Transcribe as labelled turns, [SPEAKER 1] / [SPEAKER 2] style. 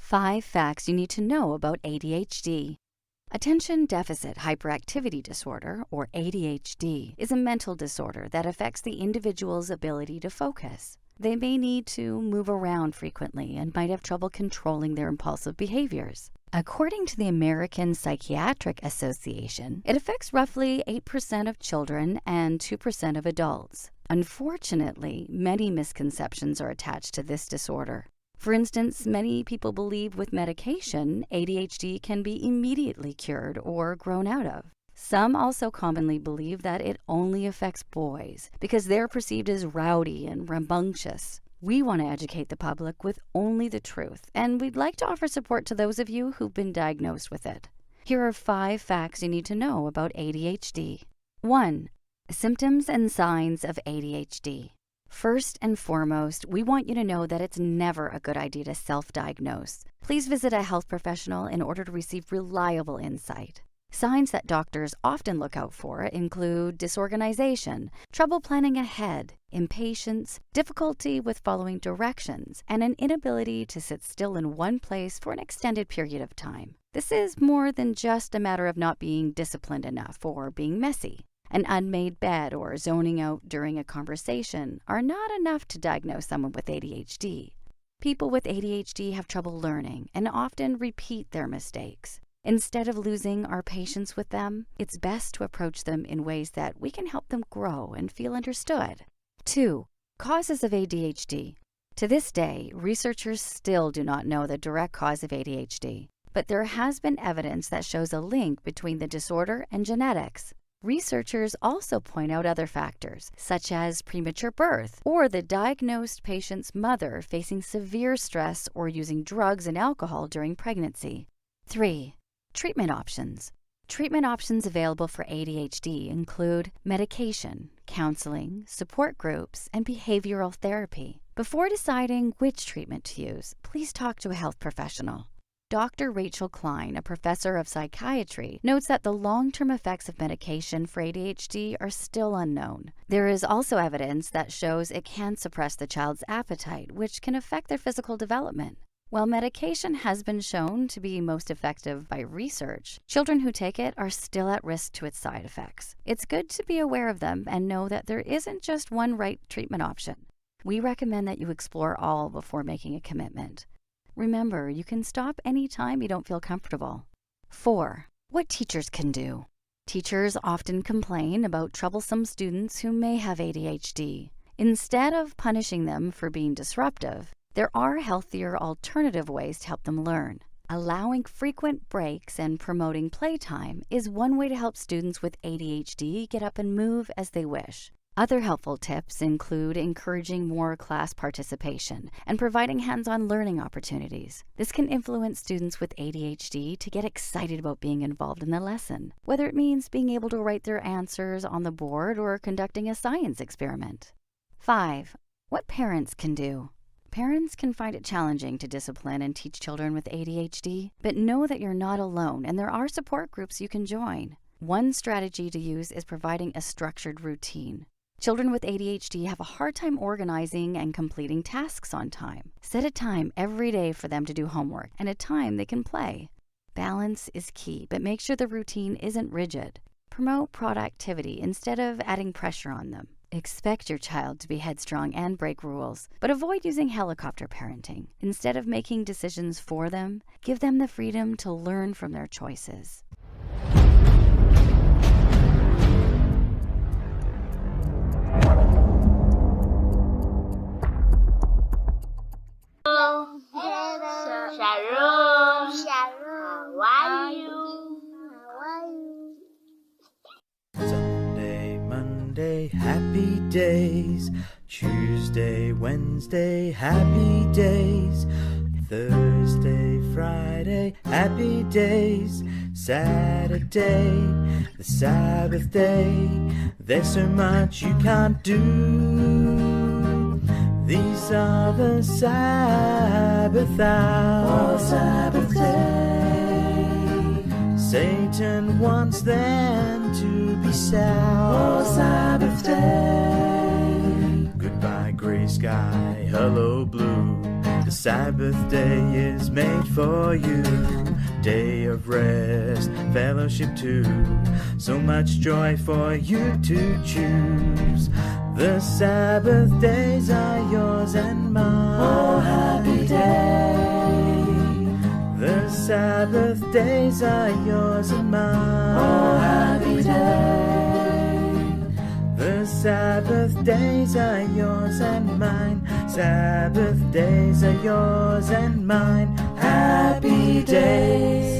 [SPEAKER 1] 5 facts you need to know about ADHD. Attention Deficit Hyperactivity Disorder, or ADHD, is a mental disorder that affects the individual's ability to focus. They may need to move around frequently and might have trouble controlling their impulsive behaviors. According to the American Psychiatric Association, it affects roughly 8% of children and 2% of adults. Unfortunately, many misconceptions are attached to this disorder. For instance, many people believe with medication, ADHD can be immediately cured or grown out of. Some also commonly believe that it only affects boys because they're perceived as rowdy and rambunctious. We want to educate the public with only the truth, and we'd like to offer support to those of you who've been diagnosed with it. Here are 5 facts you need to know about ADHD. 1. Symptoms and signs of ADHD. First and foremost, we want you to know that it's never a good idea to self-diagnose. Please visit a health professional in order to receive reliable insight. Signs that doctors often look out for include disorganization, trouble planning ahead, impatience, difficulty with following directions, and an inability to sit still in one place for an extended period of time. This is more than just a matter of not being disciplined enough or being messy. An unmade bed or zoning out during a conversation are not enough to diagnose someone with ADHD. People with ADHD have trouble learning and often repeat their mistakes. Instead of losing our patience with them, it's best to approach them in ways that we can help them grow and feel understood. 2. Causes of ADHD. To this day, researchers still do not know the direct cause of ADHD, but there has been evidence that shows a link between the disorder and genetics. Researchers also point out other factors, such as premature birth or the diagnosed patient's mother facing severe stress or using drugs and alcohol during pregnancy. 3. Treatment options. Treatment options available for ADHD include medication, counseling, support groups, and behavioral therapy. Before deciding which treatment to use, please talk to a health professional. Dr. Rachel Klein, a professor of psychiatry, notes that the long-term effects of medication for ADHD are still unknown. There is also evidence that shows it can suppress the child's appetite, which can affect their physical development. While medication has been shown to be most effective by research, children who take it are still at risk to its side effects. It's good to be aware of them and know that there isn't just one right treatment option. We recommend that you explore all before making a commitment. Remember, you can stop anytime you don't feel comfortable. 4. What teachers can do. Teachers often complain about troublesome students who may have ADHD. Instead of punishing them for being disruptive, there are healthier alternative ways to help them learn. Allowing frequent breaks and promoting playtime is one way to help students with ADHD get up and move as they wish. Other helpful tips include encouraging more class participation and providing hands-on learning opportunities. This can influence students with ADHD to get excited about being involved in the lesson, whether it means being able to write their answers on the board or conducting a science experiment. 5. What parents can do. Parents can find it challenging to discipline and teach children with ADHD, but know that you're not alone and there are support groups you can join. One strategy to use is providing a structured routine. Children with ADHD have a hard time organizing and completing tasks on time. Set a time every day for them to do homework and a time they can play. Balance is key, but make sure the routine isn't rigid. Promote productivity instead of adding pressure on them. Expect your child to be headstrong and break rules, but avoid using helicopter parenting. Instead of making decisions for them, give them the freedom to learn from their choices.
[SPEAKER 2] Happy days. Tuesday, Wednesday, happy days. Thursday, Friday, happy days. Saturday, the Sabbath day. There's so much you can't do. These are the Sabbath hours. Sabbath day. Satan wants them to be sad. Oh, Sabbath day. Goodbye, gray sky. Hello, blue. The Sabbath day is made for you, day of rest, fellowship too. So much joy for you to choose. The Sabbath days are yours and mine.
[SPEAKER 3] Oh, happy day.
[SPEAKER 2] The Sabbath days are yours and mine.
[SPEAKER 3] Oh, happy day.
[SPEAKER 2] The Sabbath days are yours and mine. Sabbath days are yours and mine. Happy days.